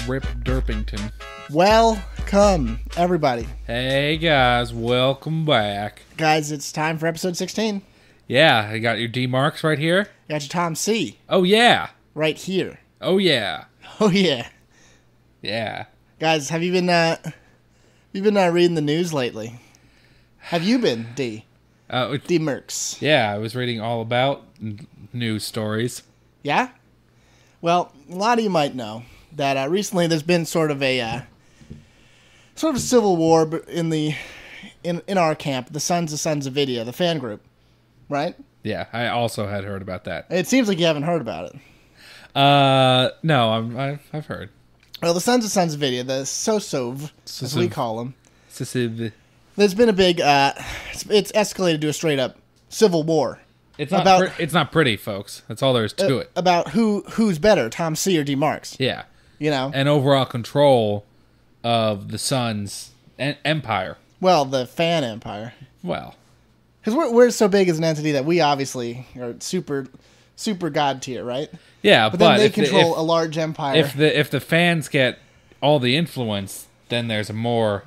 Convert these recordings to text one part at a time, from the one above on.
Rip Derpington. Welcome, everybody. Hey guys, welcome back. Guys, it's time for episode 16. Yeah, you got your D marks right here. You got your Tom C. Oh yeah. Right here. Oh yeah. Oh yeah. Yeah. Guys, have you been reading the news lately? Have you been, D? D Mercs. Yeah, I was reading all about news stories. Yeah? Well, a lot of you might know that recently there's been sort of a civil war in our camp, the SonsOfVidya, the fan group, right? Yeah, I also had heard about that. It seems like you haven't heard about it. No, I've heard. Well, the SonsOfVidya, the SOSOV, as we call them. There's been a big, it's escalated to a straight up civil war. It's not pretty, folks. That's all there is to it. About who's better, Tom C or D Marks. Yeah. You know? And overall control of the Sons empire. Well, the fan empire. Well. Because we're so big as an entity that we obviously are super god tier, right? Yeah, but then they control a large empire. If the fans get all the influence, then there's more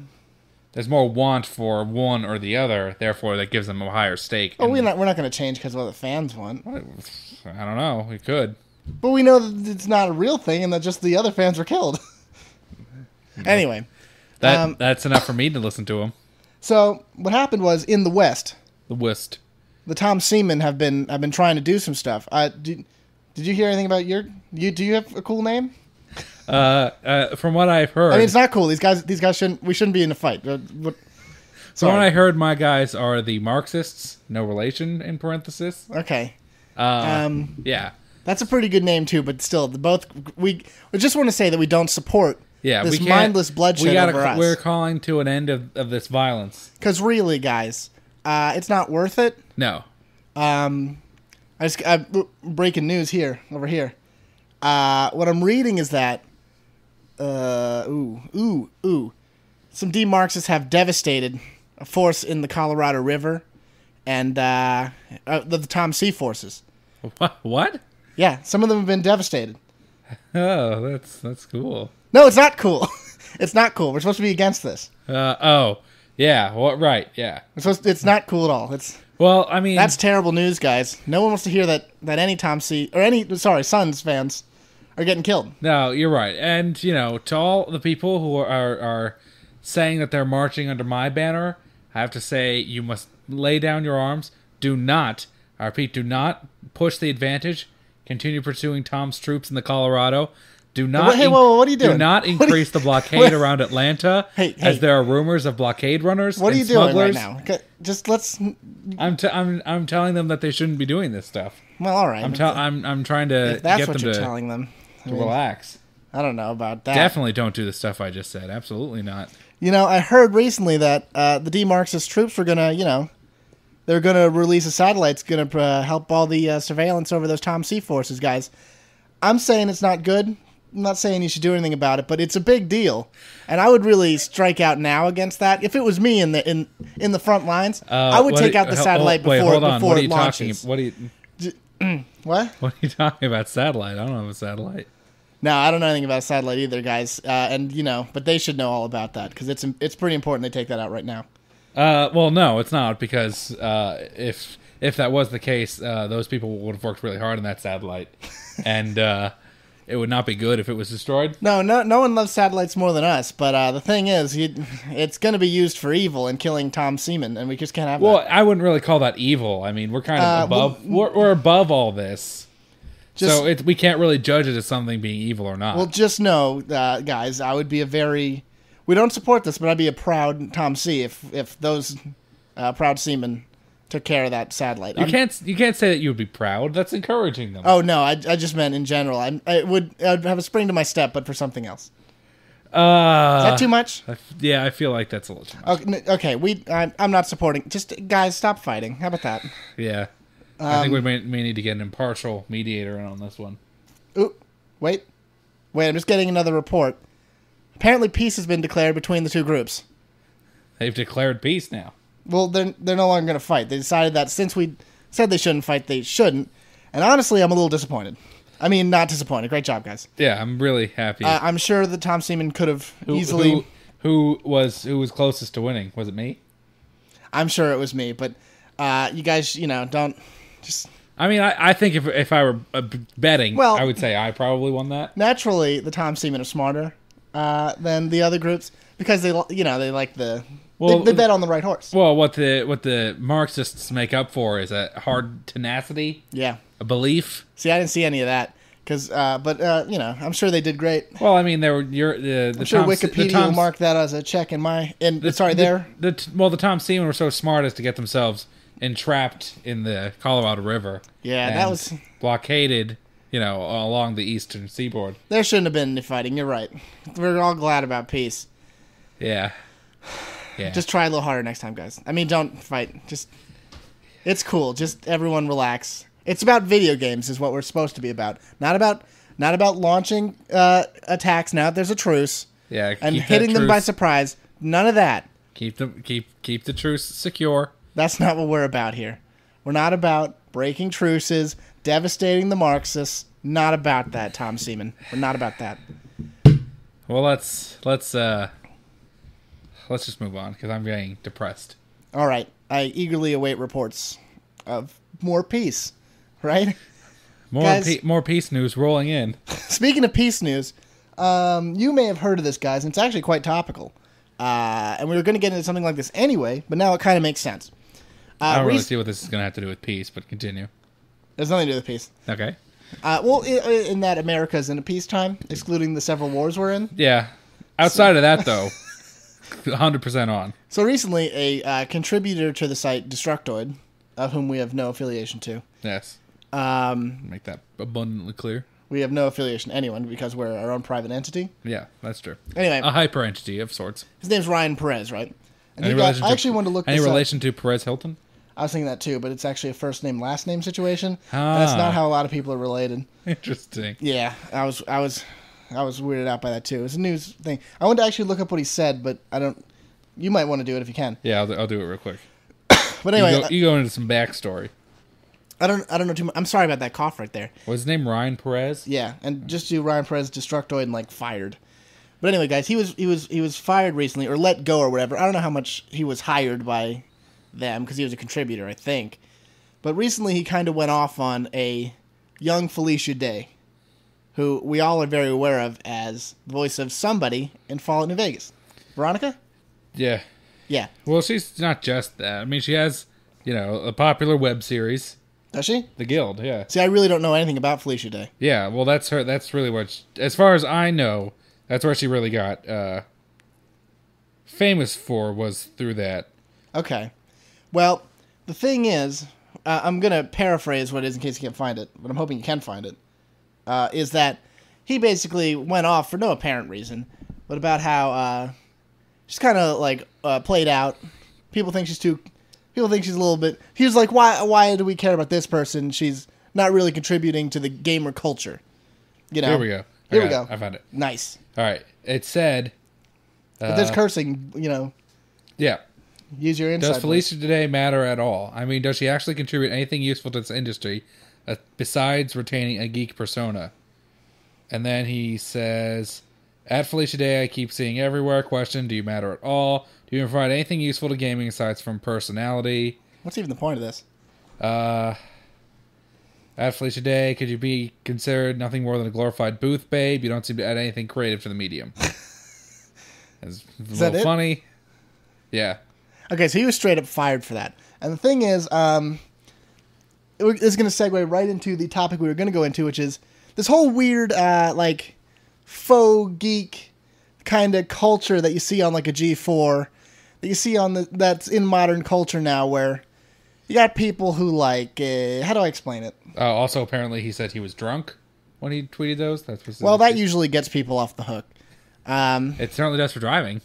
want for one or the other. Therefore, that gives them a higher stake. Well, we're not going to change because of what the fans want. I don't know. We could, but we know that it's not a real thing, and that just the other fans were killed. Anyway, that's enough for me to listen to them. So what happened was in the West. The Tom Seamen have been trying to do some stuff. Did you hear anything about do you have a cool name? From what I've heard, I mean, it's not cool. These guys we shouldn't be in a fight. From what I heard, my guys are the Marxists, no relation in parenthesis. Okay. Yeah. That's a pretty good name too, but still, we just want to say that we don't support this mindless bloodshed over us. We're calling to an end of this violence. Because really, guys, it's not worth it. No. Breaking news over here. What I'm reading is that some D Marxists have devastated a force in the Colorado River and the Tom C forces. What? Yeah, some of them have been devastated. Oh, that's cool. No, it's not cool. It's not cool. We're supposed to be against this. Oh, yeah. Well, right, yeah. It's not cool at all. Well, I mean, that's terrible news, guys. No one wants to hear that any Tom C or Sons fans are getting killed. No, you're right. And, to all the people who are saying that they're marching under my banner, I have to say you must lay down your arms. Do not push the advantage. Continue pursuing Tom's troops in the Colorado. Do not. Hey, whoa, what are you doing? Do not increase the blockade around Atlanta, hey. as there are rumors of blockade runners. What are you smugglers. doing right now? Okay, just let's. I'm telling them that they shouldn't be doing this stuff. Well, all right. I'm trying to if that's get what them you're to telling them. Relax. I don't know about that. Definitely don't do the stuff I just said. Absolutely not. I heard recently that the D-Marxist troops were gonna, they're gonna release a satellite. It's gonna help all the surveillance over those Tom C forces, guys. I'm saying it's not good. I'm not saying you should do anything about it, but it's a big deal, and I would really strike out now against that. If it was me in the front lines, I would take out the satellite before it launches. What are you talking about? Satellite? I don't have a satellite. No, I don't know anything about satellite either, guys. But they should know all about that because it's pretty important they take that out right now. Well, no, it's not, because if that was the case, those people would have worked really hard on that satellite, and it would not be good if it was destroyed. No one loves satellites more than us. But the thing is, it's going to be used for evil and killing Tom Seaman, and we just can't have that. Well, I wouldn't really call that evil. I mean, we're kind of above. We're above all this. So we can't really judge it as something being evil or not. Well, just know, guys, I would be we don't support this, but I'd be a proud Tom C if those proud seamen took care of that satellite. You can't say that you would be proud. That's encouraging them. Oh no, I just meant in general. I'd have a spring to my step, but for something else. Is that too much? Yeah, I feel like that's a little too much. Okay, I'm not supporting. Just guys, stop fighting. How about that? Yeah. I think we may need to get an impartial mediator in on this one. Ooh, wait, I'm just getting another report. Apparently peace has been declared between the two groups. They've declared peace now. Well, they're no longer going to fight. They decided that since we said they shouldn't fight, they shouldn't. And honestly, I'm a little disappointed. I mean, not disappointed. Great job, guys. Yeah, I'm really happy. I'm sure that Tom Seaman could have easily. Who was closest to winning? Was it me? I'm sure it was me, but you guys, don't just. I mean, I think if I were betting, Well, I would say I probably won that. Naturally, the Tom Seaman are smarter than the other groups because they like the. Well, they bet on the right horse. Well, what the Marxists make up for is a hard tenacity. Yeah. A belief. See, I didn't see any of that. But I'm sure they did great. Well, I mean, I'm sure Wikipedia will mark that as a check in my. The Tom Seaman were so smart as to get themselves entrapped in the Colorado River. Yeah, that was blockaded. Along the eastern seaboard. There shouldn't have been any fighting. You're right. We're all glad about peace. Yeah. Yeah. Just try a little harder next time, guys. I mean, don't fight. It's cool. Just everyone relax. It's about video games, is what we're supposed to be about. Not about launching attacks now that there's a truce. Yeah, and hitting them by surprise. None of that. Keep the truce secure. That's not what we're about here. We're not about breaking truces, devastating the Marxists. Not about that, Tom Seaman. We're not about that. Well, let's just move on because I'm getting depressed. All right, I eagerly await reports of more peace. Right? More peace news rolling in. Speaking of peace news, you may have heard of this, guys, and it's actually quite topical. And we were going to get into something like this anyway, but now it kind of makes sense. I don't really see what this is going to have to do with peace, but continue. There's nothing to do with peace. Okay. In that America's in a peacetime, excluding the several wars we're in. Yeah. Outside of that, though, 100% on. So recently, a contributor to the site Destructoid, of whom we have no affiliation to. Yes. Make that abundantly clear. We have no affiliation to anyone because we're our own private entity. Yeah, that's true. Anyway. A hyper entity of sorts. His name's Ryan Perez, right? And I actually wanted to look this up. Any relation to Perez Hilton? I was thinking that too, but it's actually a first name, last name situation. That's not how a lot of people are related. Interesting. Yeah, I was weirded out by that too. It's a news thing. I wanted to actually look up what he said, but I don't. You might want to do it if you can. Yeah, I'll do it real quick. But anyway, you go into some backstory. I don't know too much. I'm sorry about that cough right there. Was his name Ryan Perez? Yeah, and just do Ryan Perez Destructoid and fired. But anyway, guys, he was fired recently or let go or whatever. I don't know how much he was hired by them because he was a contributor, I think. But recently he kind of went off on a young Felicia Day, who we all are very aware of as the voice of somebody in Fallout New Vegas. Veronica? Yeah. Yeah. Well, she's not just that. I mean, she has, a popular web series. Does she? The Guild, yeah. See, I really don't know anything about Felicia Day. Yeah, well, that's her. That's really what, as far as I know, that's where she really got famous for, was through that. Okay. Well, the thing is, I'm going to paraphrase what it is in case you can't find it, but I'm hoping you can find it, is that he basically went off for no apparent reason, but about how she's kind of played out. People think she's a little bit. He was like, why do we care about this person? She's not really contributing to the gamer culture. Here we go. Here we go. I found it. Nice. All right. It said. If there's cursing, Yeah. Use your insight. Does Felicia today matter at all? I mean, does she actually contribute anything useful to this industry besides retaining a geek persona? And then he says, at Felicia Day, I keep seeing everywhere. Question, do you matter at all? Do you provide anything useful to gaming aside from personality? What's even the point of this? At Felicia Day, could you be considered nothing more than a glorified booth babe? You don't seem to add anything creative to the medium. It's a little funny. Yeah. Okay, so he was straight up fired for that. And the thing is, it's going to segue right into the topic we were going to go into, which is this whole weird, faux geek kind of culture that you see on a G4, that you see on that's in modern culture now, where you got people who how do I explain it? Also, apparently, he said he was drunk when he tweeted those. That usually gets people off the hook. It certainly does for driving.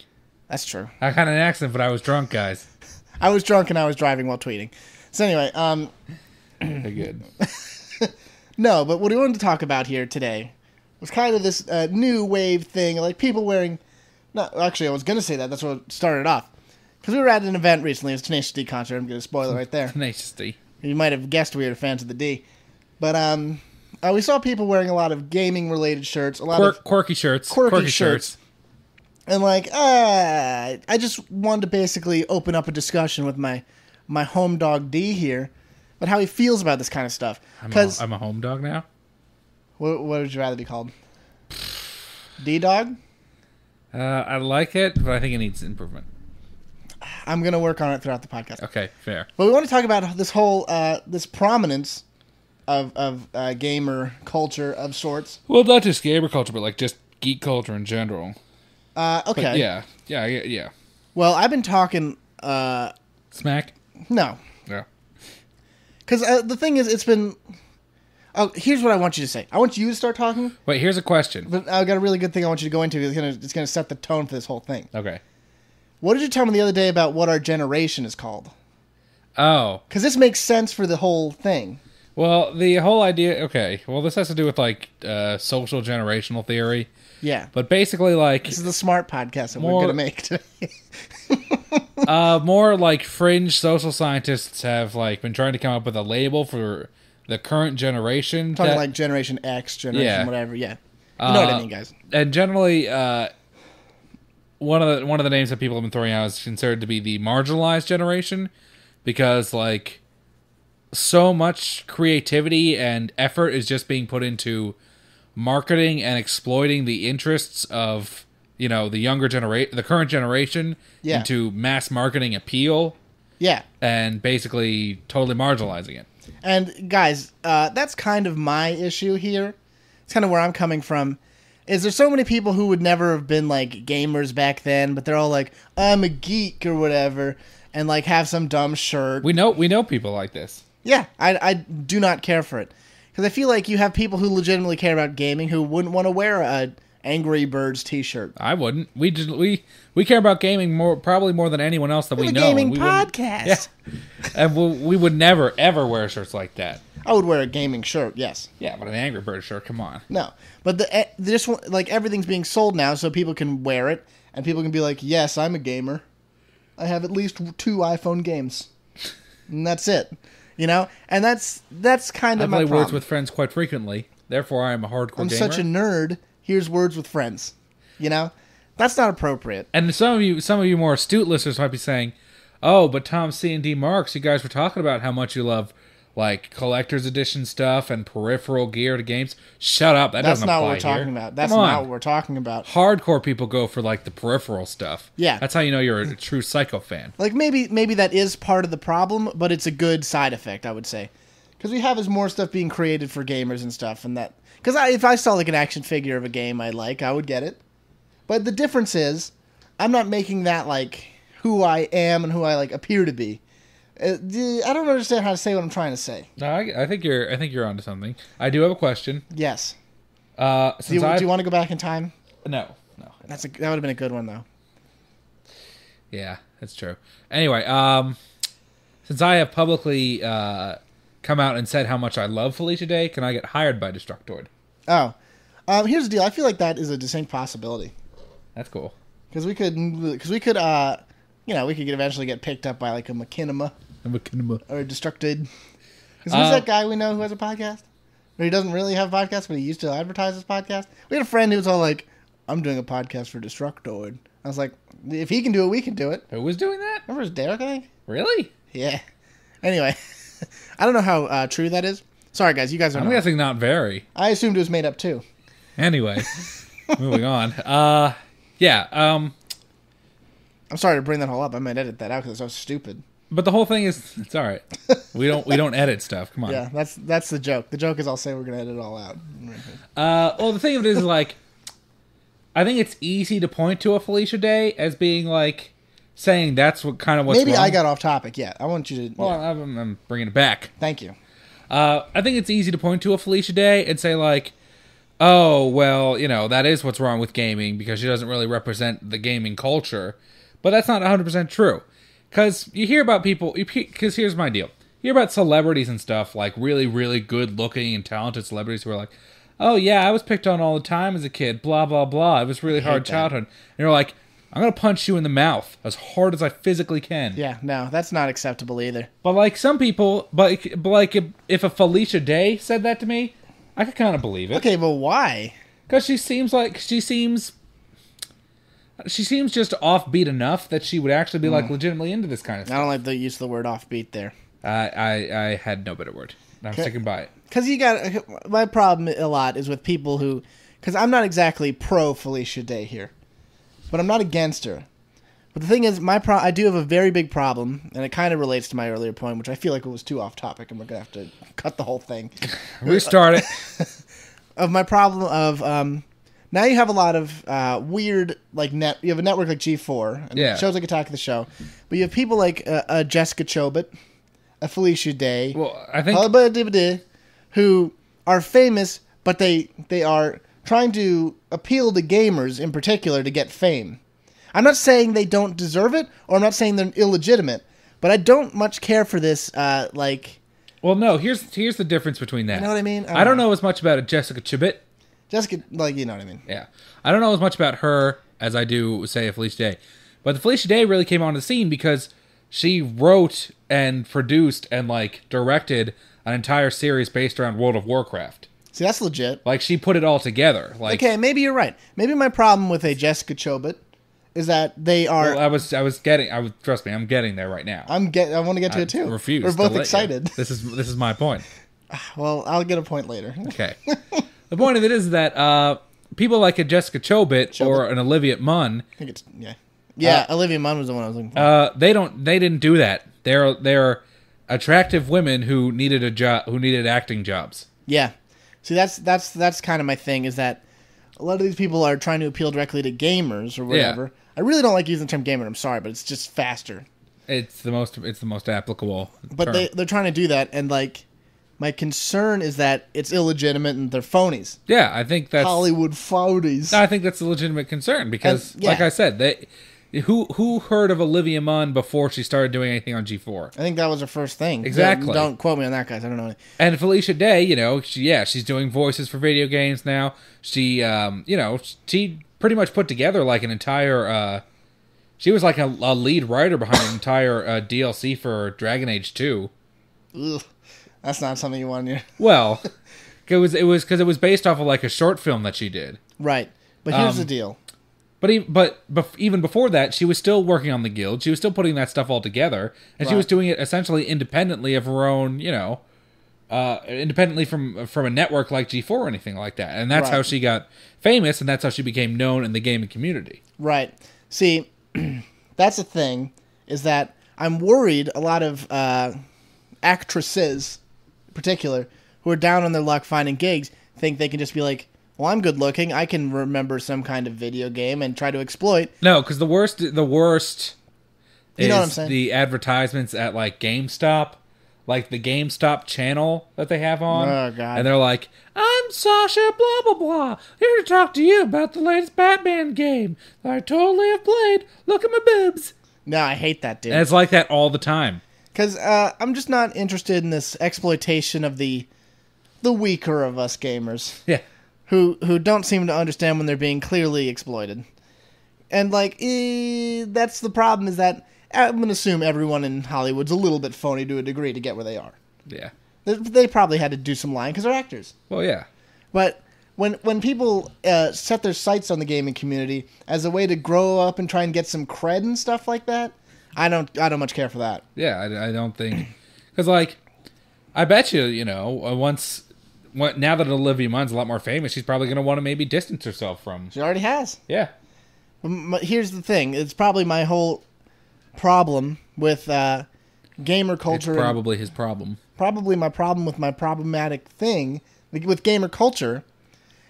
That's true. I had an accident, but I was drunk, guys. I was drunk and I was driving while tweeting. So anyway, good. No, but what we wanted to talk about here today was kind of this new wave thing, like people wearing. No, actually, I was going to say that. That's what started off. Because we were at an event recently. It was a Tenacious D concert. I'm going to spoil it right there. Tenacious D. You might have guessed we were fans of the D. But we saw people wearing a lot of gaming-related shirts, a lot of quirky shirts. quirky shirts. And, like, I just wanted to basically open up a discussion with my home dog D here, but how he feels about this kind of stuff. Because I'm a home dog now? What would you rather be called? D-dog? I like it, but I think it needs improvement. I'm going to work on it throughout the podcast. Okay, fair. But we want to talk about this whole, this prominence of gamer culture of sorts. Well, not just gamer culture, but like just geek culture in general. Okay. But yeah. Well, I've been talking... Smack? No. Yeah. Because the thing is, it's been... Oh, here's what I want you to say. I want you to start talking. Wait, here's a question. But I've got a really good thing I want you to go into. It's gonna set the tone for this whole thing. Okay. What did you tell me the other day about what our generation is called? Oh. Because this makes sense for the whole thing. Well, the whole idea... Okay, well, this has to do with, like, social generational theory. Yeah. But basically, like... This is the smart podcast that we're going to make today. More, like, fringe social scientists have, like, been trying to come up with a label for the current generation. Talking like Generation X, Generation whatever, yeah. You know what I mean, guys. And generally, one of the names that people have been throwing out is considered to be the marginalized generation, because, like, so much creativity and effort is just being put into marketing and exploiting the interests of, you know, the current generation into mass marketing appeal. Yeah. And basically totally marginalizing it. And guys, that's kind of my issue here. It's kind of where I'm coming from. Is there so many people who would never have been like gamers back then, but they're all like, I'm a geek or whatever, and like have some dumb shirt. We know people like this. Yeah, I do not care for it. Because I feel like you have people who legitimately care about gaming who wouldn't want to wear a Angry Birds t-shirt. I wouldn't. We care about gaming probably more than anyone else that we know. We're a gaming podcast. Yeah. And we would never, ever wear shirts like that. I would wear a gaming shirt, yes. Yeah, but an Angry Birds shirt, come on. No. But this one, like, everything's being sold now so people can wear it, and people can be like, yes, I'm a gamer. I have at least 2 iPhone games. And that's it. You know? And that's kind of my problem. I play Words with Friends quite frequently. Therefore, I am a hardcore gamer. I'm such a nerd. Here's Words with Friends. You know? That's not appropriate. And some of you more astute listeners might be saying, oh, but Tom C. and D. Marks, you guys were talking about how much you love, like, collector's edition stuff and peripheral gear to games. Shut up. That's not what we're talking about. That's not what we're talking about. Hardcore people go for, like, the peripheral stuff. Yeah. That's how you know you're a true Psycho fan. Like, maybe that is part of the problem, but it's a good side effect, I would say. Because we have more stuff being created for gamers and stuff, and that... Because if I saw, like, an action figure of a game I like, I would get it. But the difference is, I'm not making that, like, who I am and who I, like, appear to be. I don't understand how to say what I'm trying to say. No, I think you're onto something. I do have a question. Yes. Do you want to go back in time? No. That would have been a good one, though. Yeah, that's true. Anyway, since I have publicly come out and said how much I love Felicia Day, can I get hired by Destructoid? Oh. Here's the deal. I feel like that is a distinct possibility. That's cool. Because we could, we could eventually get picked up by, like, a Machinima. Or a Destructoid. Because who's that guy we know who has a podcast? Or he doesn't really have a podcast, but he used to advertise his podcast. We had a friend who was all like, I'm doing a podcast for Destructoid. I was like, if he can do it, we can do it. Who was doing that? Remember it was Derek, I think? Really? Yeah. Anyway, I don't know how true that is. Sorry, guys. You guys don't know. I'm guessing not very. I assumed it was made up, too. Anyway, moving on. Yeah. I'm sorry to bring that whole up. I might edit that out because it's so stupid. But the whole thing is, it's all right. We don't edit stuff. Come on. Yeah, that's the joke. The joke is I'll say we're gonna edit it all out. Well, the thing of it is, like, I think it's easy to point to a Felicia Day as being like saying that's what kind of what's maybe wrong. I got off topic. Yeah, I want you to. Well, yeah. I'm bringing it back. Thank you. I think it's easy to point to a Felicia Day and say like, oh, well, you know, that is what's wrong with gaming because she doesn't really represent the gaming culture. But that's not 100% true. Because you hear about people... Because here's my deal. You hear about celebrities and stuff, like really, really good-looking and talented celebrities who are like, oh, yeah, I was picked on all the time as a kid, blah, blah, blah. It was really hard childhood. And you're like, I'm going to punch you in the mouth as hard as I physically can. Yeah, no, that's not acceptable either. But, like, some people... But like, if a Felicia Day said that to me... I could kind of believe it. Okay, but why? Because she seems just offbeat enough that she would actually be like legitimately into this kind of stuff. I don't like the use of the word offbeat there. I had no better word. I'm sticking by it. Because my problem a lot is with people who, because I'm not exactly pro Felicia Day here, but I'm not against her. But the thing is, I do have a very big problem, and it kind of relates to my earlier point, which I feel like it was too off topic, and we're gonna have to cut the whole thing. Restart it. Of my problem of now you have a lot of weird you have a network like G4 and shows like Attack of the Show, but you have people like Jessica Chobot, a Felicia Day, well, I think who are famous, but they are trying to appeal to gamers in particular to get fame. I'm not saying they don't deserve it, or I'm not saying they're illegitimate, but I don't much care for this Well, no. Here's the difference between that. You know what I mean? I don't know as much about Jessica Chobot. Jessica, you know what I mean? Yeah, I don't know as much about her as I do, say, a Felicia Day. But the Felicia Day really came onto the scene because she wrote and produced and directed an entire series based around World of Warcraft. See, that's legit. She put it all together. Okay, maybe you're right. Maybe my problem with a Jessica Chobot is that they are. Well, trust me, I'm getting there right now. I want to get to it too. Refuse. We're both excited. This is my point. Well, I'll get a point later. Okay. The point of it is that people like a Jessica Chobot or an Olivia Munn. I think it's Olivia Munn was the one I was looking for. They didn't do that. They're attractive women who needed a job, who needed acting jobs. Yeah. See, that's kind of my thing, is that a lot of these people are trying to appeal directly to gamers or whatever. Yeah. I really don't like using the term gamer. I'm sorry, but it's just faster. It's the most applicable. But term. they're trying to do that, and my concern is that it's illegitimate and they're phonies. Yeah, I think that's Hollywood phonies. I think that's a legitimate concern because, like I said, who heard of Olivia Munn before she started doing anything on G4? I think that was her first thing. Exactly. Don't quote me on that, guys. I don't know. And Felicia Day, she's doing voices for video games now. She, she pretty much put together an entire. She was like a lead writer behind an entire DLC for Dragon Age 2. Ugh. That's not something you want to hear. Well, it was based off of a short film that she did. Right, but here's the deal. But even before that, she was still working on the guild. She was still putting that stuff all together, and she was doing it essentially independently of her own, independently from a network like G4 or anything like that. And that's how she got famous, and that's how she became known in the gaming community. Right. See, that's the thing, is that I'm worried a lot of actresses, in particular, who are down on their luck finding gigs, think they can just be like, well, I'm good looking, I can remember some kind of video game and try to exploit. No, because the worst you know what I'm saying? The advertisements at GameStop, the GameStop channel that they have on. Oh, God. And they're like, I'm Sasha blah blah blah, here to talk to you about the latest Batman game that I totally have played. Look at my boobs. No, I hate that, dude. And it's like that all the time. Because I'm just not interested in this exploitation of the weaker of us gamers. Yeah. Who don't seem to understand when they're being clearly exploited. And, that's the problem, is that I'm going to assume everyone in Hollywood's a little bit phony to a degree to get where they are. Yeah. They probably had to do some lying because they're actors. Well, yeah. But when people set their sights on the gaming community as a way to grow up and try and get some cred and stuff like that, I don't much care for that. Yeah, I don't think... Because, I bet you, now that Olivia Munn's a lot more famous, she's probably going to want to maybe distance herself from... She already has. Yeah. But here's the thing. It's probably my whole problem with gamer culture. It's probably his problem. Probably my problem with my problematic thing with gamer culture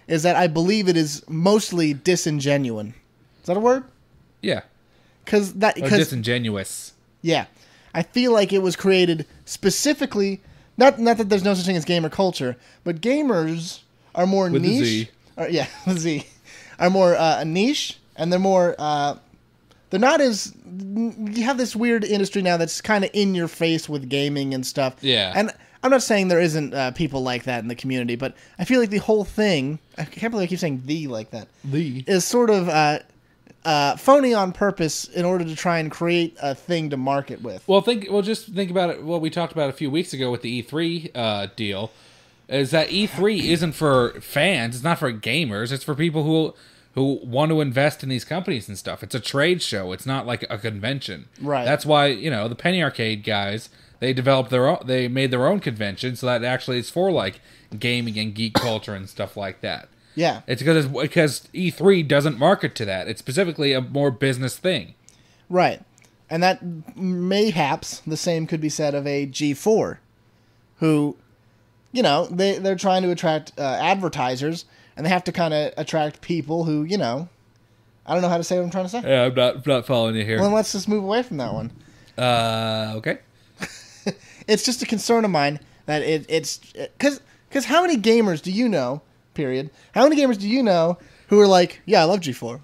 is that I believe it is mostly disingenuine. Is that a word? Yeah. Because disingenuous. Yeah. I feel like it was created specifically... Not that there's no such thing as gamer culture, but gamers are more with niche. A Z. With Z. Are more a niche, and they're more... they're not as... You have this weird industry now that's kind of in your face with gaming and stuff. Yeah. And I'm not saying there isn't people like that in the community, but I feel like the whole thing... I can't believe I keep saying "the" like that. The. Is sort of... phony on purpose in order to try and create a thing to market with. Well, just think about it. What we talked about a few weeks ago with the E3 deal. is that E3 isn't for fans. It's not for gamers. It's for people who want to invest in these companies and stuff. It's a trade show. It's not like a convention. Right. That's why, the Penny Arcade guys, they developed they made their own convention, so that actually is for like gaming and geek culture and stuff like that. Yeah. It's because E3 doesn't market to that. It's specifically a more business thing. Right. And that mayhaps the same could be said of a G4, who, they're trying to attract advertisers, and they have to kind of attract people who, I don't know how to say what I'm trying to say. Yeah, I'm not following you here. Well, then let's just move away from that one. Okay. It's just a concern of mine that it's because how many gamers do you know? Period. How many gamers do you know who are like, yeah, I love G4.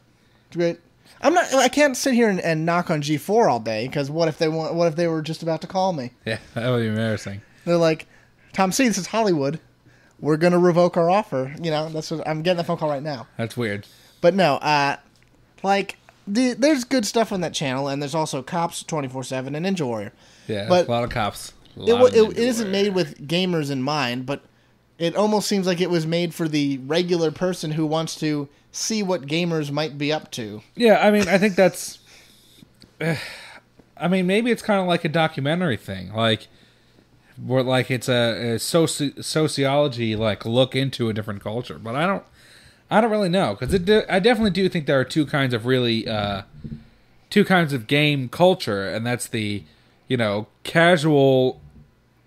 It's great. I can't sit here and knock on G4 all day, because what if they were just about to call me? Yeah, that would be embarrassing. They're like, Tom C, this is Hollywood. We're gonna revoke our offer. That's what I'm getting that phone call right now. That's weird. But no, there's good stuff on that channel, and there's also Cops 24/7 and Ninja Warrior. Yeah, but a lot of Cops. It isn't made with gamers in mind, but it almost seems like it was made for the regular person who wants to see what gamers might be up to. Yeah, I think that's... maybe it's kind of like a documentary thing. Like, where like it's a sociology, like, look into a different culture. But I don't really know. Because I definitely do think there are two kinds of game culture. And that's the, casual...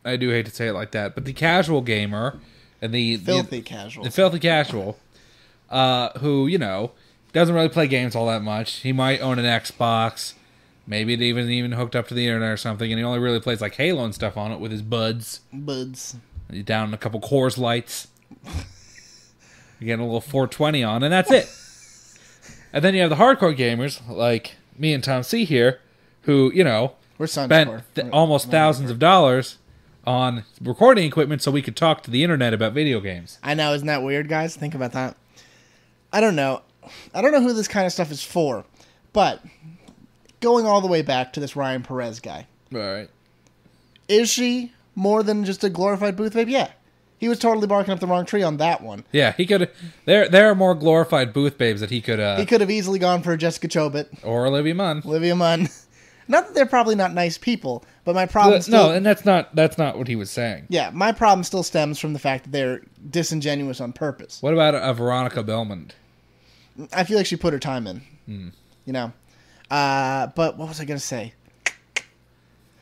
I do hate to say it like that. But the casual gamer... and the filthy casual, who doesn't really play games all that much. He might own an Xbox, maybe it even hooked up to the internet or something, and he only really plays like Halo and stuff on it with his buds. He's down a couple Coors Lights. You're getting a little 420 on, and that's it. And then you have the hardcore gamers like me and Tom C here, who we're spent almost thousands of dollars on recording equipment so we could talk to the internet about video games. I know, isn't that weird, guys? Think about that. I don't know who this kind of stuff is for, but going all the way back to this Ryan Perez guy. All right. Is she more than just a glorified booth babe? Yeah. He was totally barking up the wrong tree on that one. Yeah, he could. There are more glorified booth babes that he could. He could have easily gone for Jessica Chobit or Olivia Munn. Not that they're probably not nice people, but my problem no, and that's not what he was saying. Yeah, my problem still stems from the fact that they're disingenuous on purpose. What about a Veronica Belmont? I feel like she put her time in. But what was I going to say?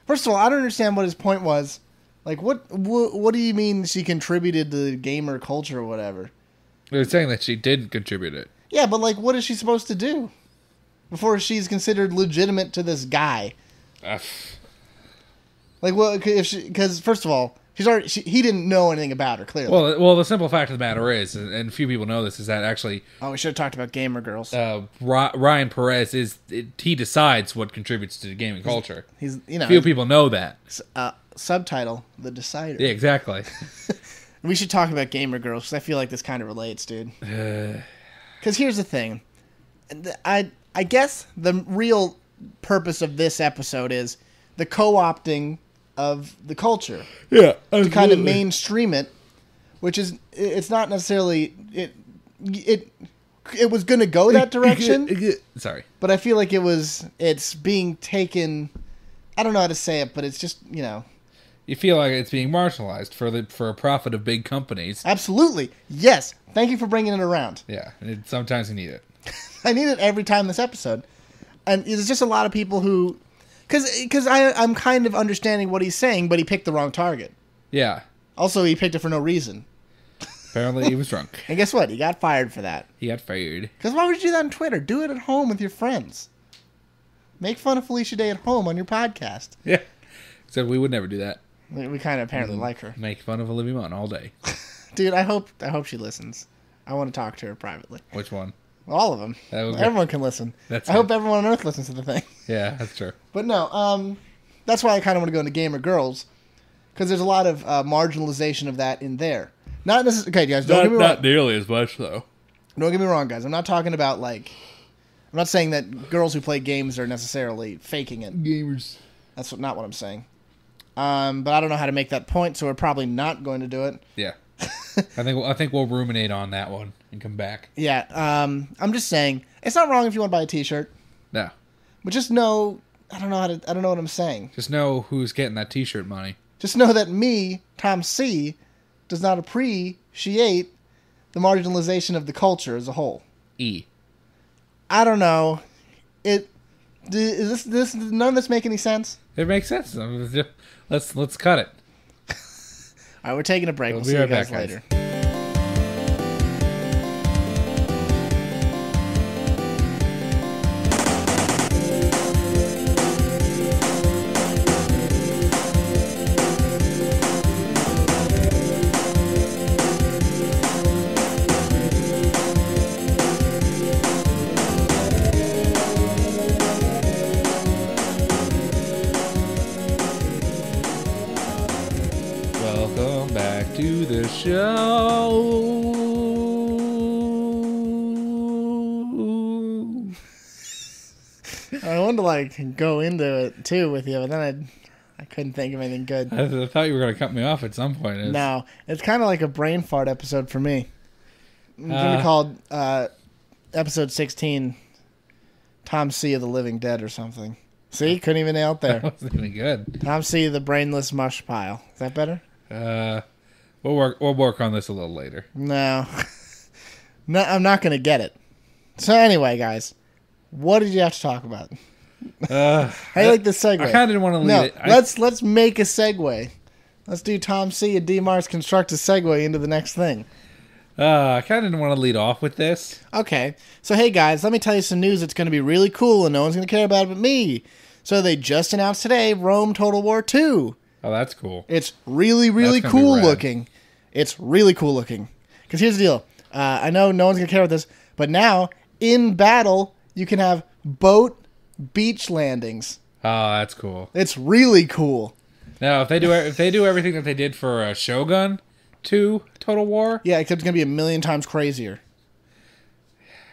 First of all, I don't understand what his point was. Like, what do you mean she contributed to gamer culture or whatever? They're saying that she didn't contribute it. Yeah, but like, what is she supposed to do before she's considered legitimate to this guy? Like, well, because first of all, he didn't know anything about her, clearly. Well, the simple fact of the matter is, and few people know this, is that actually... Oh, we should have talked about gamer girls. Ryan Perez he decides what contributes to the gaming culture. He's few people know that. Subtitle, The Decider. Yeah, exactly. We should talk about gamer girls, because I feel like this kind of relates, dude. Because here's the thing. I guess the real purpose of this episode is the co-opting of the culture. Yeah, absolutely. To kind of mainstream it, which is, it's not necessarily, it was going to go that direction. Sorry. But I feel like it's being taken, I don't know how to say it, but it's just, You feel like it's being marginalized for a profit of big companies. Absolutely. Yes. Thank you for bringing it around. Yeah, sometimes you need it. I need it every time this episode. And there's just a lot of people who... Because I'm kind of understanding what he's saying, but he picked the wrong target. Yeah. Also, he picked it for no reason. Apparently, he was drunk. And guess what? He got fired for that. He got fired. Because why would you do that on Twitter? Do it at home with your friends. Make fun of Felicia Day at home on your podcast. Yeah. Except we would never do that. We kind of apparently like her. Make fun of Olivia Munn all day. Dude, I hope she listens. I want to talk to her privately. Which one? All of them. Everyone can listen. I hope everyone on Earth listens to the thing. Yeah, that's true. But no, that's why I kind of want to go into gamer girls, because there's a lot of marginalization of that in there. Not necessarily. Okay, guys, don't get me wrong. Not nearly as much, though. Don't get me wrong, guys. I'm not talking about I'm not saying that girls who play games are necessarily faking it. Gamers. That's not what I'm saying. But I don't know how to make that point, so we're probably not going to do it. Yeah. I think we'll ruminate on that one and come back. Yeah, I'm just saying it's not wrong if you want to buy a T-shirt, No, but just know I don't know what I'm saying. just know who's getting that T-shirt money. Just know that me, Tom C, does not appreciate the marginalization of the culture as a whole. E. I don't know. Is this none of this make any sense? It makes sense. Let's cut it. All right, we're taking a break. We'll be see you right guys back, later. Welcome back to the show. I wanted to go into it too with you, but then I couldn't think of anything good. I thought you were going to cut me off at some point. No, it's kind of like a brain fart episode for me. It's going to be called episode 16, Tom C of the Living Dead or something. See, couldn't even nail it there. That wasn't even good. Tom C, the brainless mush pile. Is that better? We'll work on this a little later. No. No, I'm not going to get it. So anyway, guys, what did you have to talk about? How do you like this segue? I kind of didn't want to lead it. Let's make a segue. Let's do Tom C and D Mars construct a segue into the next thing. I kind of didn't want to lead off with this. Okay. So hey guys, let me tell you some news that's going to be really cool and no one's going to care about it but me. So they just announced today Rome Total War 2. Oh, that's cool. It's really cool looking. It's really cool looking. Because here's the deal. I know no one's going to care about this, but now, in battle, you can have boat beach landings. Oh, that's cool. It's really cool. Now, if they do everything that they did for Shogun 2 Total War... Yeah, except it's going to be a million times crazier.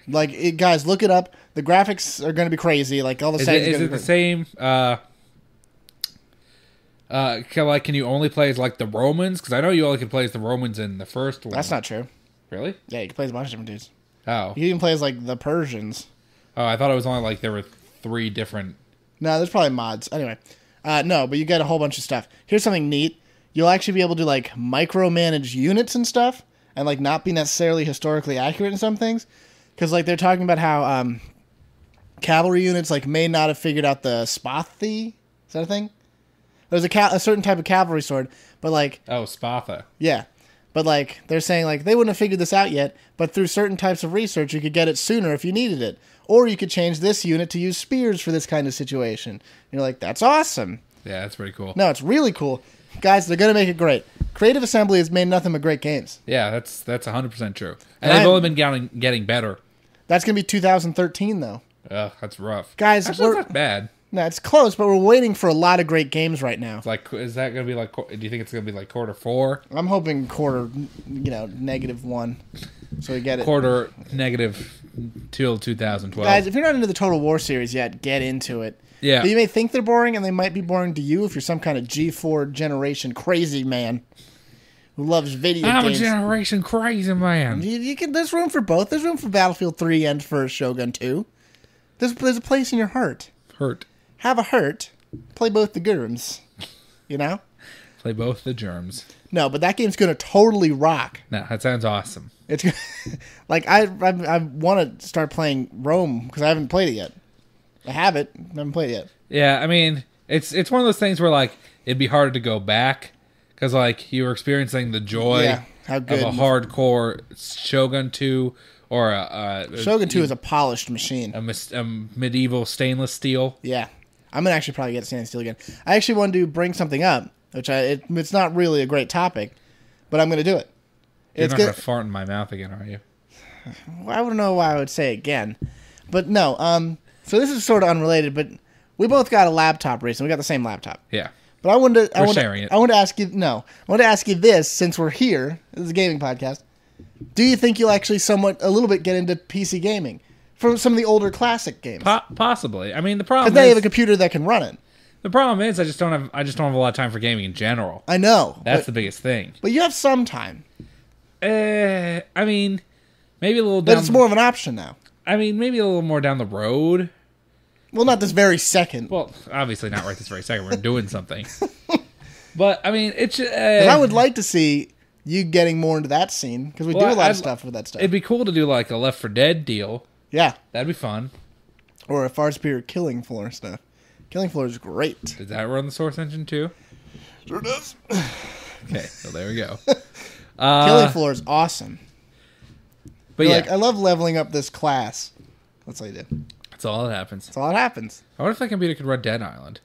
Guys, look it up. The graphics are going to be crazy. Like, all the settings Is it the same... can you only play as the Romans? Because I know you only can play as the Romans in the first one. That's not true. Really? Yeah, you can play as a bunch of different dudes. Oh. You can play as the Persians. Oh, I thought it was only there were 3 different. No, there's probably mods. Anyway, no, but you get a whole bunch of stuff. Here's something neat. You'll actually be able to micromanage units and stuff, and not be necessarily historically accurate in some things, because they're talking about how cavalry units may not have figured out the Spathi. Is that a thing? There's a certain type of cavalry sword, but Oh, Spatha. Yeah. But they're saying they wouldn't have figured this out yet, but through certain types of research you could get it sooner if you needed it. Or you could change this unit to use spears for this kind of situation. And you're like, that's awesome. Yeah, that's pretty cool. No, it's really cool. Guys, they're going to make it great. Creative Assembly has made nothing but great games. Yeah, that's 100% true. And they've only been getting better. That's going to be 2013 though. Ugh, that's rough. Guys, actually, that's not bad. No, it's close, but we're waiting for a lot of great games right now. Is that going to be do you think it's going to be quarter 4? I'm hoping quarter, -1. So we get it. Quarter negative till 2012. Guys, if you're not into the Total War series yet, get into it. Yeah. But you may think they're boring, and they might be boring to you if you're some kind of G4 generation crazy man who loves video games. I'm a generation crazy man. There's room for both. There's room for Battlefield 3 and for Shogun 2. There's a place in your heart. Have a hurt, play both the games, Play both the germs. No, but that game's gonna totally rock. No, that sounds awesome. It's I want to start playing Rome because I haven't played it yet. I have it, I haven't played it yet. Yeah, I mean, it's one of those things where it'd be hard to go back because you were experiencing the joy of a hardcore Shogun 2 or Shogun 2 is a polished machine, a medieval stainless steel. Yeah. I'm going to actually probably get stainless steel again. I actually wanted to bring something up, which it's not really a great topic, but I'm going to do it. You're not going to fart in my mouth again, are you? I don't know why I would say again. But no, so this is sort of unrelated, but we both got a laptop recently. We got the same laptop. Yeah. But we're sharing it. I want to ask you this, since we're here. This is a gaming podcast. Do you think you'll actually a little bit get into PC gaming? For some of the older classic games, possibly. I mean, the problem is because they have a computer that can run it. The problem is I just don't have a lot of time for gaming in general. I know That's the biggest thing. But you have some time. I mean, maybe a little down. But it's more of an option now. I mean, maybe a little more down the road. Well, not this very second. Well, obviously not right this very second. We're doing something. But, I mean, it's... I would like to see you getting more into that scene, because we do a lot of stuff with that stuff. It'd be cool to do, like, a Left 4 Dead deal. Yeah. That'd be fun. Or a far superior Killing Floor stuff. Killing Floor is great. Does that run the Source engine, too? Sure does. Okay, so there we go. Killing Floor is awesome. But You're yeah. like, I love leveling up this class. That's all you do. That's all that happens. That's all that happens. I wonder if that computer could run Dead Island.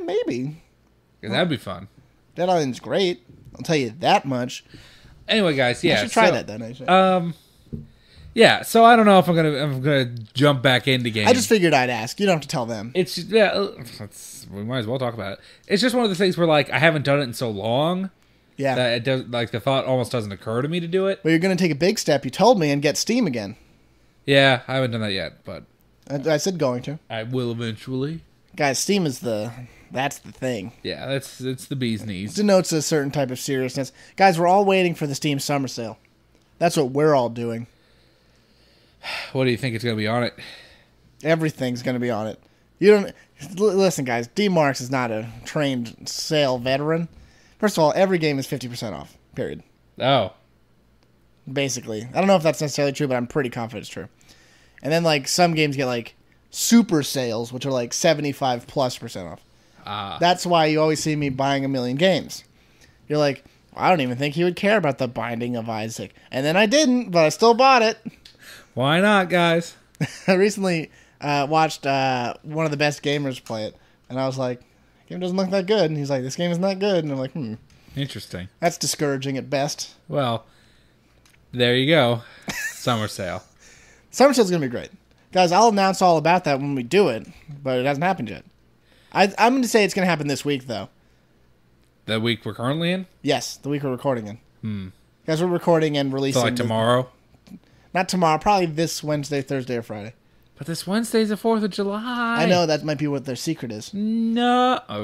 Maybe. Because that'd be fun. Dead Island's great. I'll tell you that much. Anyway, guys, yeah. I should try that then. Yeah, so I don't know if I'm gonna jump back into games. I just figured I'd ask. You don't have to tell them. It's we might as well talk about it. It's just one of the things where like I haven't done it in so long Yeah. that it does like the thought almost doesn't occur to me to do it. Well, you're going to take a big step. You told me and get Steam again. Yeah, I haven't done that yet, but I said going to. I will eventually. Guys, Steam is that's the thing. Yeah, it's the bee's It knees. denotes a certain type of seriousness. Guys, we're all waiting for the Steam summer sale. That's what we're all doing. What do you think it's gonna be on it? Everything's going to be on it. You don't listen, guys. D Marks is not a trained sale veteran. First of all, every game is 50% off. Period. Oh, Basically, I don't know if that's necessarily true, but I'm pretty confident it's true. And then like some games get like super sales, which are like 75+% off. That's why you always see me buying a million games. You're like, I don't even think he would care about the Binding of Isaac, and then I didn't, but I still bought it. why not, guys? I recently watched one of the best gamers play it, and I was like, game doesn't look that good. And he's like, this game is not good. And I'm like, Interesting. that's discouraging at best. Well, there you go. Summer sale. Summer sale's going to be great. Guys, I'll announce all about that when we do it, but it hasn't happened yet. I'm going to say it's going to happen this week, though. The week we're currently in? Yes, the week we're recording in. Guys, we're recording and releasing. So like tomorrow? Not tomorrow, probably this Wednesday, Thursday, or Friday. But this Wednesday's the 4th of July. I know that might be what their secret is. No. I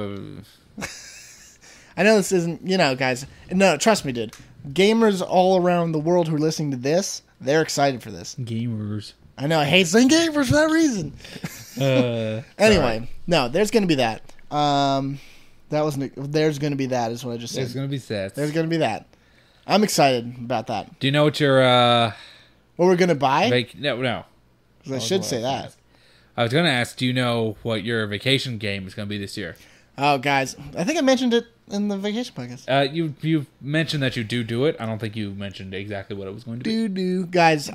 know this isn't, guys. No, trust me, dude. Gamers all around the world who are listening to this, they're excited for this. Gamers. I know, I hate saying gamers for that reason. Anyway, no, there's going to be that. There's going to be that is what I just said. There's going to be sets. There's going to be that. I'm excited about that. Do you know what your... What we're going to buy? No. 'Cause I should say that. I was going to ask, do you know what your vacation game is going to be this year? Oh, guys, I think I mentioned it in the vacation podcast. You mentioned that you do it. I don't think you mentioned exactly what it was going to be. Guys,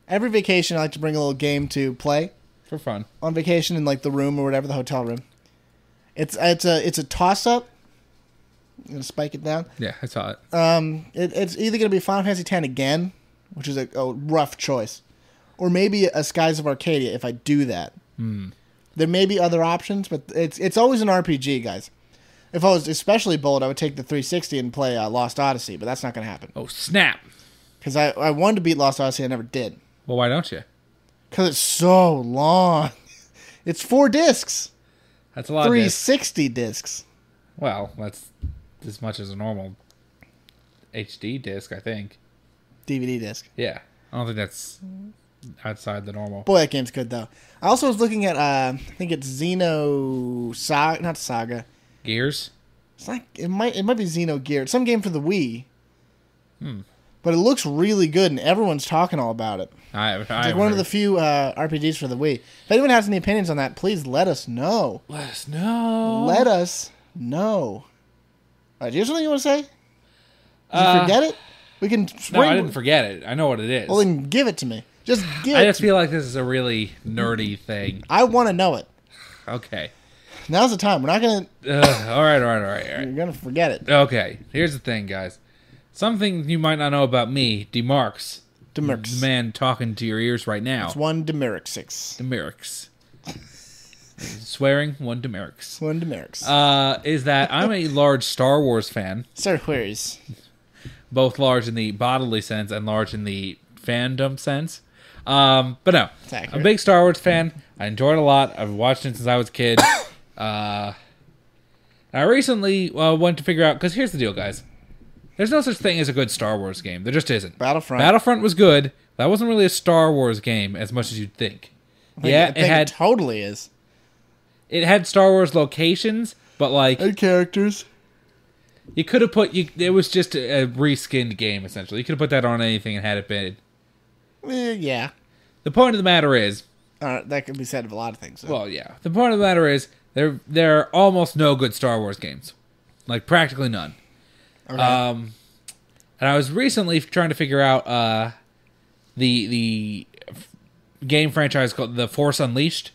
every vacation I like to bring a little game to play. For fun. On vacation in like the room or whatever, the hotel room. It's a toss-up. I'm going to spike it down. Yeah, I saw it. It's either going to be Final Fantasy X again, which is a rough choice, or maybe a Skies of Arcadia if I do that. There may be other options, but it's always an RPG, guys. If I was especially bold, I would take the 360 and play Lost Odyssey, but that's not going to happen. Oh, snap. Because I wanted to beat Lost Odyssey, I never did. Well, why don't you? Because it's so long. It's 4 discs. That's a lot of 360 discs. Well, that's as much as a normal HD disc, I think. DVD disc. Yeah. I don't think that's outside the normal. Boy, that game's good, though. I also was looking at, I think it's not Saga. Gears? It's not, it might be Xenogears. It's some game for the Wii. But it looks really good, and everyone's talking all about it. It's like one of the few RPGs for the Wii. If anyone has any opinions on that, please let us know. Let us know. Let us know. All right, do you have something you want to say? Did you forget it? We can. No, I didn't forget it. I know what it is. Well, then give it to me. Just give it. I just feel like this is a really nerdy thing. I want to know it. Okay. Now's the time. We're not gonna. All right. You're gonna forget it. Okay. Here's the thing, guys. Something you might not know about me, DeMarks. DeMarks. The man talking to your ears right now. It's one Demerix. Demerix. Swearing, one Demerix. One Demerix. Is that I'm a large Star Wars fan. Sir, where's? Both large in the bodily sense and large in the fandom sense. But no, I'm a big Star Wars fan. I enjoy it a lot. I've watched it since I was a kid. I recently went to figure out, because here's the deal, guys. There's no such thing as a good Star Wars game. There just isn't. Battlefront. Battlefront was good. That wasn't really a Star Wars game as much as you'd think. I think it totally is. It had Star Wars locations, but like... And characters. You could have put... It was just a reskinned game, essentially. You could have put that on anything and had it been... Yeah. The point of the matter is... that could be said of a lot of things. So. Well, yeah. The point of the matter is, there are almost no good Star Wars games. Like, practically none. Okay. And I was recently trying to figure out the game franchise called The Force Unleashed.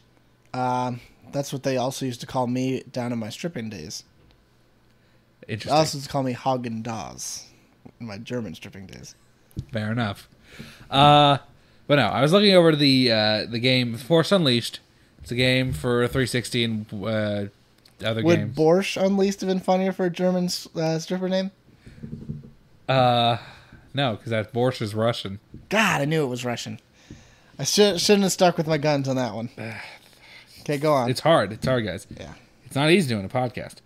That's what they also used to call me down in my stripping days. Interesting. They also used to call me Hagen Dazs in my German stripping days. Fair enough. But no, I was looking over to the game Force Unleashed. It's a game for 360 and other games. Would Borscht Unleashed have been funnier for a German stripper name? No, because that Borscht is Russian. God, I knew it was Russian. I shouldn't have stuck with my guns on that one. Okay, go on. It's hard. It's hard, guys. Yeah. It's not easy doing a podcast.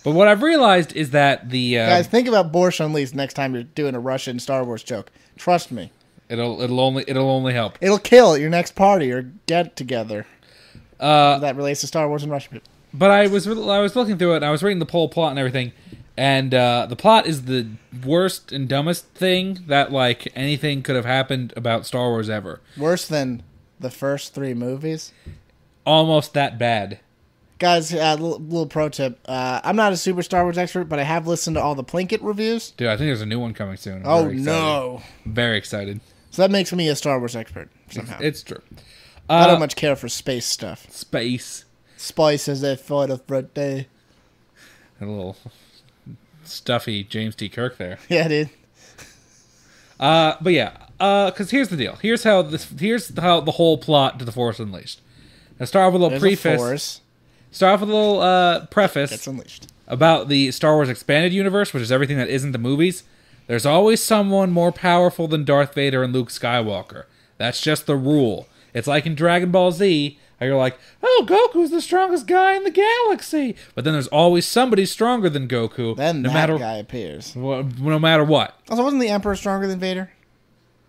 But what I've realized is that the... guys, think about Borscht Unleashed next time you're doing a Russian Star Wars joke. Trust me. It'll only help. It'll kill at your next party or get together. That relates to Star Wars and Russian people. But I was looking through it, and I was reading the whole plot and everything, and the plot is the worst and dumbest thing that, like, anything could have happened about Star Wars ever. Worse than the first 3 movies? Almost that bad. Guys, little pro tip. I'm not a super Star Wars expert, but I have listened to all the Plinkett reviews. Dude, I think there's a new one coming soon. Oh, no. Very excited. So that makes me a Star Wars expert, somehow. It's true. I don't much care for space stuff. Space. Spice as they fight of Brett Day. A little stuffy James T. Kirk there. Yeah, dude. But yeah, because here's the deal. Here's how the whole plot to The Force Unleashed. Now start off with a little preface. Start off with a little preface. Gets unleashed. About the Star Wars Expanded Universe, which is everything that isn't the movies. There's always someone more powerful than Darth Vader and Luke Skywalker. That's just the rule. It's like in Dragon Ball Z, how you're like, oh, Goku's the strongest guy in the galaxy. But then there's always somebody stronger than Goku. Then that guy appears. No matter what. Also, wasn't the Emperor stronger than Vader?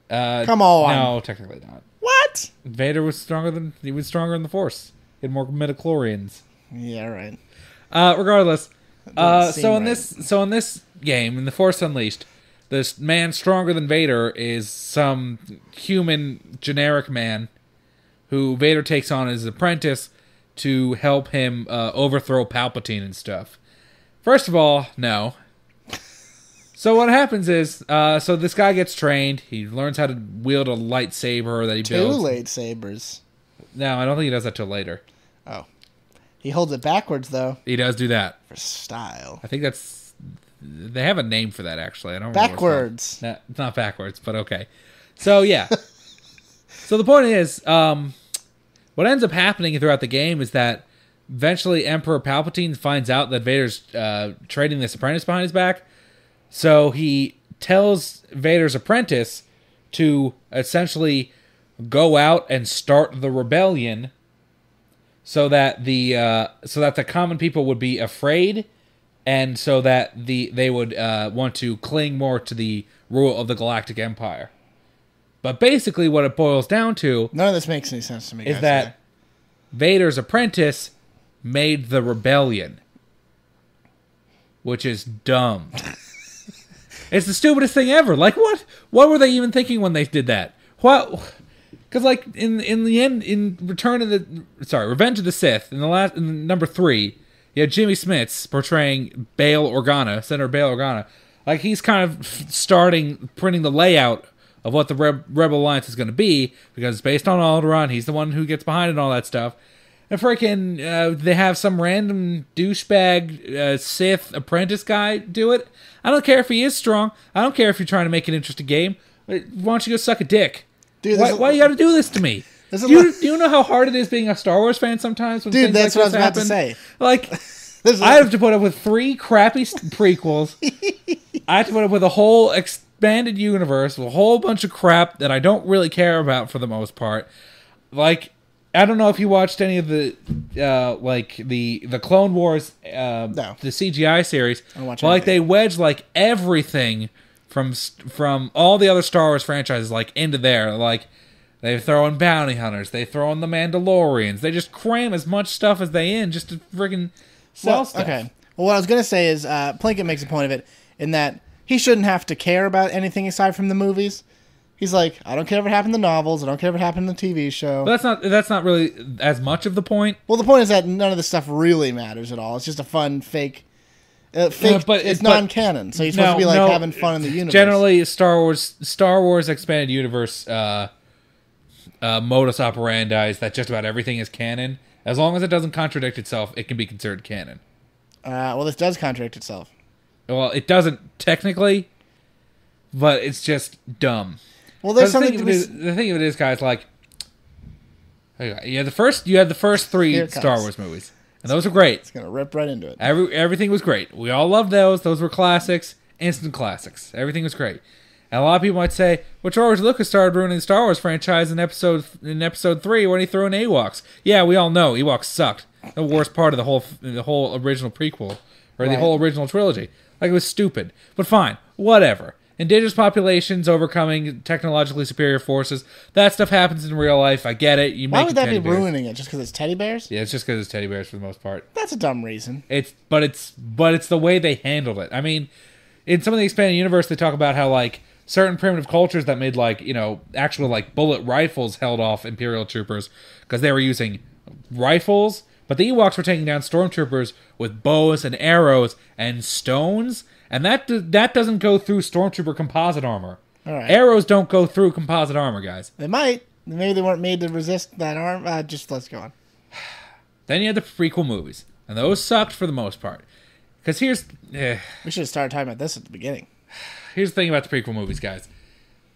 Come on. No, technically not. What? Vader was stronger in the Force. He had more midichlorians. Yeah, right. Regardless, so in right. this game, in The Force Unleashed, this man stronger than Vader is some human generic man who Vader takes on as his apprentice to help him overthrow Palpatine and stuff. First of all, no. So what happens is, so this guy gets trained. He learns how to wield a lightsaber that he builds. 2 lightsabers. No, I don't think he does that till later. Oh. He holds it backwards, though. He does do that. For style. I think that's... They have a name for that, actually. I don't remember. Backwards. No, it's not backwards, but okay. So, yeah. So the point is, what ends up happening throughout the game is that eventually Emperor Palpatine finds out that Vader's trading this apprentice behind his back. So he tells Vader's apprentice to essentially go out and start the rebellion so that the common people would be afraid, and so that they would want to cling more to the rule of the Galactic Empire. But basically what it boils down to... None of this makes any sense to me, is that Vader's apprentice made the rebellion. Which is dumb. It's the stupidest thing ever. Like, what? What were they even thinking when they did that? What? Because, like, in the end, in Revenge of the Sith, in number 3, you had Jimmy Smits portraying Bail Organa, Senator Bail Organa. Like, he's kind of printing the layout of what the Rebel Alliance is going to be, because it's based on Alderaan. He's the one who gets behind it and all that stuff. And freaking, they have some random douchebag Sith apprentice guy do it. I don't care if he is strong. I don't care if you're trying to make an interesting game. Why don't you go suck a dick? Dude, why you got to do this to me? Do you know how hard it is being a Star Wars fan sometimes? When Dude, that's like what I was about to say. Like, I have to put up with 3 crappy prequels. I have to put up with a whole expanded universe, with a whole bunch of crap that I don't really care about for the most part. Like, I don't know if you watched any of the like the Clone Wars No. the CGI series. I don't watch But like anything. they wedge like everything from all the other Star Wars franchises like into there. Like they throw in bounty hunters, they throw in the Mandalorians. They just cram as much stuff as they in just to friggin' sell stuff. Okay. Well, what I was going to say is Plinkett makes a point of it in that he shouldn't have to care about anything aside from the movies. He's like, I don't care if it happened in the novels. I don't care if it happened in the TV show. But that's not really as much of the point. Well, the point is that none of this stuff really matters at all. It's just a fun fake. But it's non-canon, so you're supposed to be like having fun in the universe. Generally, Star Wars expanded universe modus operandi is that just about everything is canon. As long as it doesn't contradict itself, it can be considered canon. Well, this does contradict itself. Well, it doesn't technically, but it's just dumb. Well, there's something the thing of it is, guys, like you had the first 3 Star Wars movies, and those were great. It's gonna rip right into it. Everything was great. We all loved those. Those were classics, instant classics. Everything was great. And a lot of people might say, well, George Lucas started ruining the Star Wars franchise in episode 3 when he threw in Ewoks. Yeah, we all know Ewoks sucked. The worst part of the whole original prequel or the whole original trilogy. Like, it was stupid. But fine, whatever. Indigenous populations overcoming technologically superior forces. That stuff happens in real life. I get it. Why would that be ruining it? Just because it's teddy bears? Yeah, it's just because it's teddy bears for the most part. That's a dumb reason. But it's the way they handled it. I mean, in some of the expanded universe, they talk about how like certain primitive cultures that made like actual like bullet rifles held off Imperial troopers because they were using rifles. But the Ewoks were taking down stormtroopers with bows and arrows and stones. And that doesn't go through stormtrooper composite armor. All right. Arrows don't go through composite armor, guys. They might. Maybe they weren't made to resist that arm. Just let's go on. Then you had the prequel movies. And those sucked for the most part. Because we should have started talking about this at the beginning. Here's the thing about the prequel movies, guys.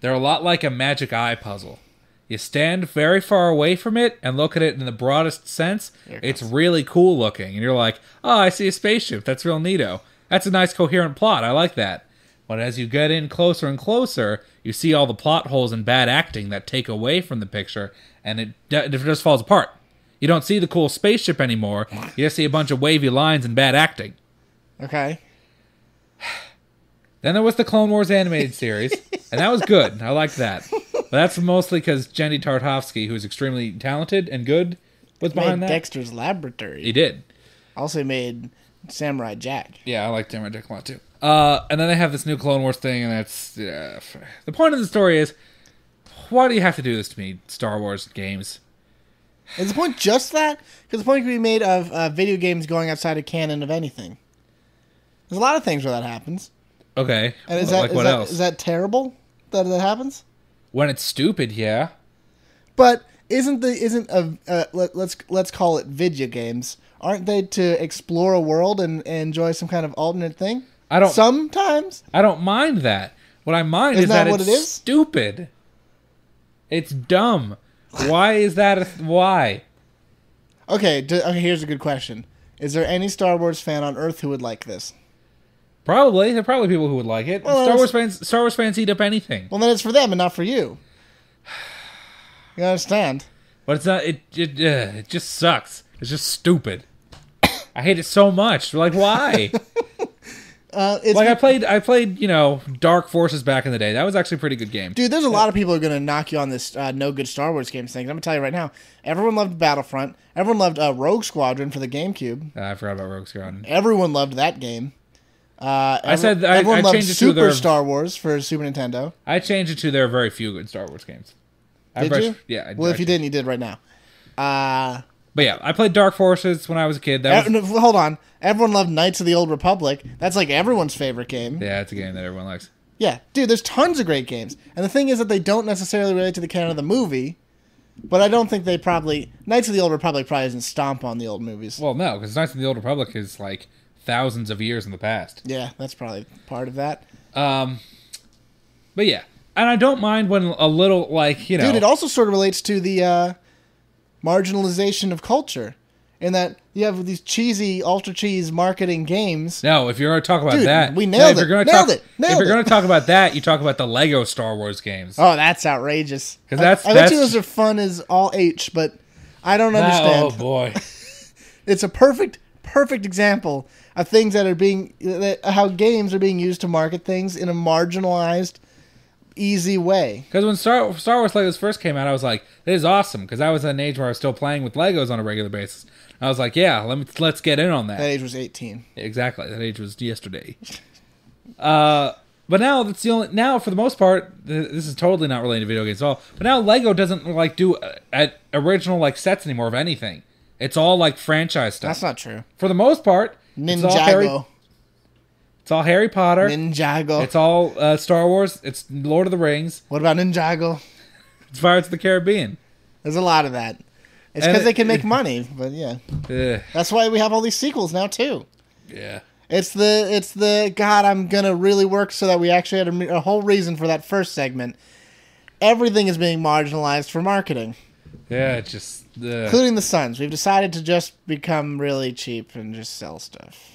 They're a lot like a magic eye puzzle. You stand very far away from it and look at it in the broadest sense. It's really cool looking. And you're like, oh, I see a spaceship. That's real neato. That's a nice coherent plot. I like that. But as you get in closer and closer, you see all the plot holes and bad acting that take away from the picture, and it just falls apart. You don't see the cool spaceship anymore. You just see a bunch of wavy lines and bad acting. Okay. Then there was the Clone Wars animated series, and that was good. I liked that. But that's mostly because Jenny Tartakovsky, who's extremely talented and good, was behind that. Dexter's Laboratory. He did. Also made Samurai Jack. Yeah, I like Samurai Jack a lot too. And then they have this new Clone Wars thing, and that's the point of the story is, why do you have to do this to me, Star Wars games? Is the point just that? Because the point can be made of video games going outside of canon of anything. There's a lot of things where that happens. Okay. And is that terrible that happens? When it's stupid, yeah. But let's call it video games. Aren't they to explore a world and enjoy some kind of alternate thing? Sometimes. I don't mind that. What I mind is that it's stupid. It's dumb. Why is that why? Okay, here's a good question. Is there any Star Wars fan on Earth who would like this? Probably. There are probably people who would like it. Well, Star Wars fans eat up anything. Well, then it's for them and not for you. You understand? But it's not. It just sucks. It's just stupid. I hate it so much. Like, why? I played, Dark Forces back in the day. That was actually a pretty good game. Dude, there's a lot of people who are going to knock you on this no good Star Wars games thing. I'm going to tell you right now. Everyone loved Battlefront. Everyone loved Rogue Squadron for the GameCube. I forgot about Rogue Squadron. Everyone loved that game. Everyone loved Super Star Wars for Super Nintendo. I changed it to there are very few good Star Wars games. Did you? Yeah. Well, if you didn't, you did right now. But yeah, I played Dark Forces when I was a kid. Hold on. Everyone loved Knights of the Old Republic. That's like everyone's favorite game. Yeah, it's a game that everyone likes. Yeah, dude, there's tons of great games. And the thing is that they don't necessarily relate to the canon of the movie, but I don't think they probably... Knights of the Old Republic probably doesn't stomp on the old movies. Well, no, because Knights of the Old Republic is like thousands of years in the past. Yeah, that's probably part of that. But yeah, and I don't mind when a little, Dude, it also sort of relates to the marginalization of culture, in that you have these cheesy, ultra cheese marketing games. No, if you're going to talk about that... we nailed it. If you're going to talk about that, you talk about the Lego Star Wars games. Oh, that's outrageous. Because I bet you those are fun as all H, but I don't understand. Oh, boy. It's a perfect example of things that are how games are being used to market things in a marginalized, easy way. Because when Star Wars Legos first came out, I was like, this is awesome. Because I was at an age where I was still playing with Legos on a regular basis. I was like, yeah, let's get in on that. That age was 18. Exactly. That age was yesterday. But now that's the only. Now, for the most part, this is totally not related to video games at all. But now Lego doesn't like do original like sets anymore of anything. It's all like franchise stuff. That's not true. For the most part, Ninjago. It's all Harry Potter. Ninjago. It's all Star Wars. It's Lord of the Rings. What about Ninjago? It's Pirates of the Caribbean. There's a lot of that. It's because they can make money, but yeah. That's why we have all these sequels now too. Yeah. It's the God, I'm gonna really work so that we actually had a whole reason for that first segment. Everything is being marginalized for marketing. Yeah, it's just including the Suns. We've decided to just become really cheap and just sell stuff.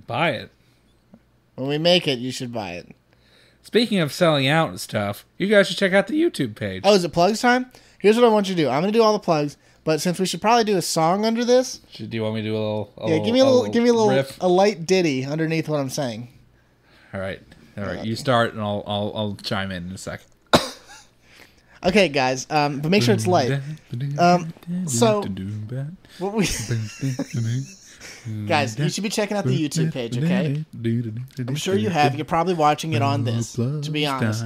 Buy it. When we make it, you should buy it. Speaking of selling out and stuff, you guys should check out the YouTube page. Oh, is it plugs time? Here's what I want you to do. I'm going to do all the plugs, but since we should probably do a song under this... Do you want me to do a little give me a little riff? A light ditty underneath what I'm saying. All right. You start, and I'll chime in a second. Okay, guys, but make sure it's light. So, what we... Guys, you should be checking out the YouTube page, okay? I'm sure you have. You're probably watching it on this, to be honest.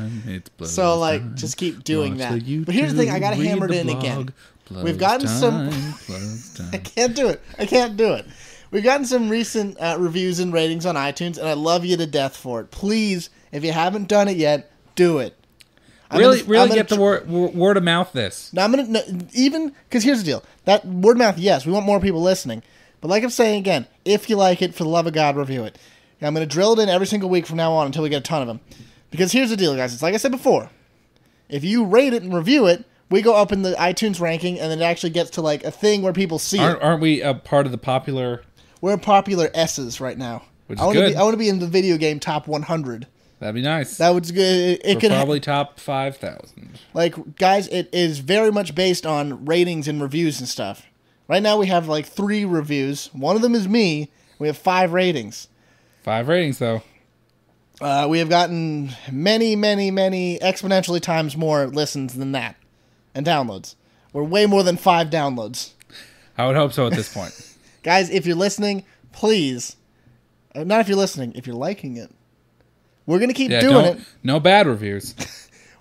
So, like, just keep doing that. But here's the thing. I got to hammer it in again. We've gotten some... I can't do it. We've gotten some recent reviews and ratings on iTunes, and I love you to death for it. Please, if you haven't done it yet, do it. Really get the word of mouth this. Now, because here's the deal. That word of mouth, yes, we want more people listening. But like I'm saying again, if you like it, for the love of God, review it. I'm going to drill it in every single week from now on until we get a ton of them. Because here's the deal, guys. It's like I said before. If you rate it and review it, we go up in the iTunes ranking, and then it actually gets to like a thing where people see it. Aren't we a part of the popular... We're popular S's right now. Which is good. I want to be in the video game top 100. That'd be nice. That would good. It could probably top 5,000. Like, guys, it is very much based on ratings and reviews and stuff. Right now we have like 3 reviews. One of them is me. We have 5 ratings. 5 ratings, though. We have gotten many, many, many exponentially times more listens than that. And downloads. We're way more than 5 downloads. I would hope so at this point. Guys, if you're listening, please. Not if you're listening, if you're liking it. We're going to keep doing it. No bad reviews.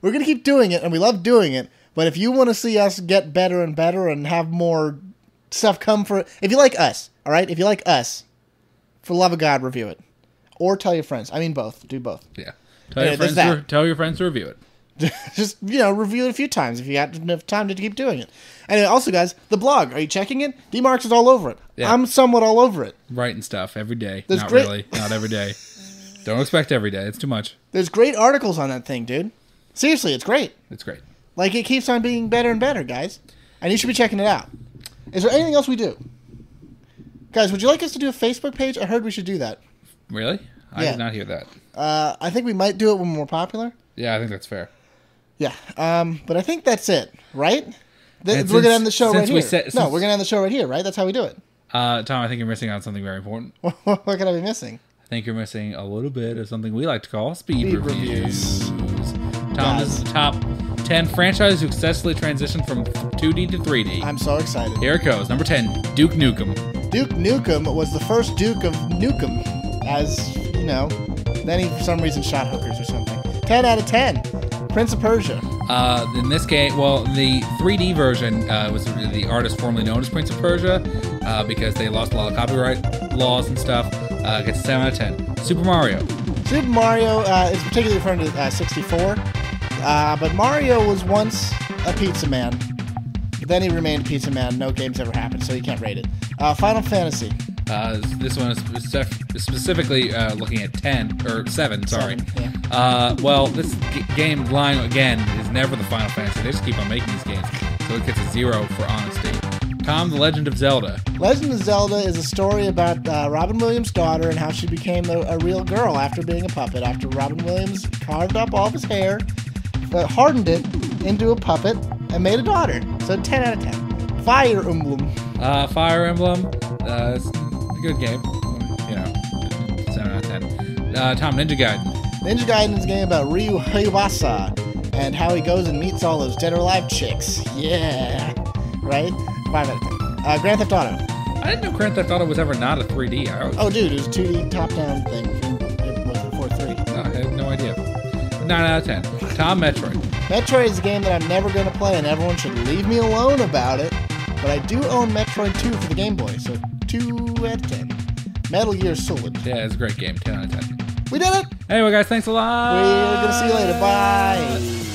We're going to keep doing it, and we love doing it. But if you want to see us get better and better and have more stuff come for it. If you like us, all right? If you like us, for the love of God, review it. Or tell your friends. I mean both. Do both. Yeah. Tell your friends to review it. Just, review it a few times if you got enough time to keep doing it. And also, guys, the blog. Are you checking it? D-Marks is all over it. Yeah. I'm somewhat all over it. Writing stuff every day. Not really. Not every day. Don't expect every day. It's too much. There's great articles on that thing, dude. Seriously, it's great. It's great. Like, it keeps on being better and better, guys. And you should be checking it out. Is there anything else we do? Guys, would you like us to do a Facebook page? I heard we should do that. Really? I did not hear that. I think we might do it when we're more popular. Yeah, I think that's fair. Yeah. But I think that's it, right? We're going to end the show right here. We're going to end the show right here, right? That's how we do it. Tom, I think you're missing out on something very important. What could I be missing? I think you're missing a little bit of something we like to call speed reviews. Tom, this is the top 10 franchises who successfully transitioned from 2D to 3D. I'm so excited. Here it goes. Number 10, Duke Nukem. Duke Nukem was the first Duke of Nukem, as, then he for some reason shot hookers or something. 10 out of 10. Prince of Persia. In this game, the 3D version was the artist formerly known as Prince of Persia because they lost a lot of copyright laws and stuff. Gets a 7 out of 10. Super Mario. Super Mario is particularly referring to 64. But Mario was once a pizza man. Then he remained a pizza man. No games ever happened, so you can't rate it. Final Fantasy. This one is specifically looking at 10, or 7, sorry. 7, yeah. This game line, again, is never the Final Fantasy. They just keep on making these games. So it gets a 0 for honesty. Tom, The Legend of Zelda. Legend of Zelda is a story about Robin Williams' daughter and how she became a real girl after being a puppet. After Robin Williams carved up all of his hair, hardened it into a puppet, and made a daughter. So 10 out of 10. Fire Emblem. Fire Emblem. It's a good game. You know, 7 out of 10. Tom, Ninja Gaiden. Ninja Gaiden is a game about Ryu Hayawasa and how he goes and meets all those dead or alive chicks. Yeah. Right? 5 out of 10. Grand Theft Auto. I didn't know Grand Theft Auto was ever not a 3D. Oh, dude, it was a 2D top-down thing. It was before 3D. I had no idea. 9 out of 10. Tom, Metroid. Metroid is a game that I'm never going to play, and everyone should leave me alone about it. But I do own Metroid 2 for the Game Boy, so 2 out of 10. Metal Gear Solid. Yeah, it's a great game. 10 out of 10. We did it! Anyway, guys, thanks a lot. We're going to see you later. Bye.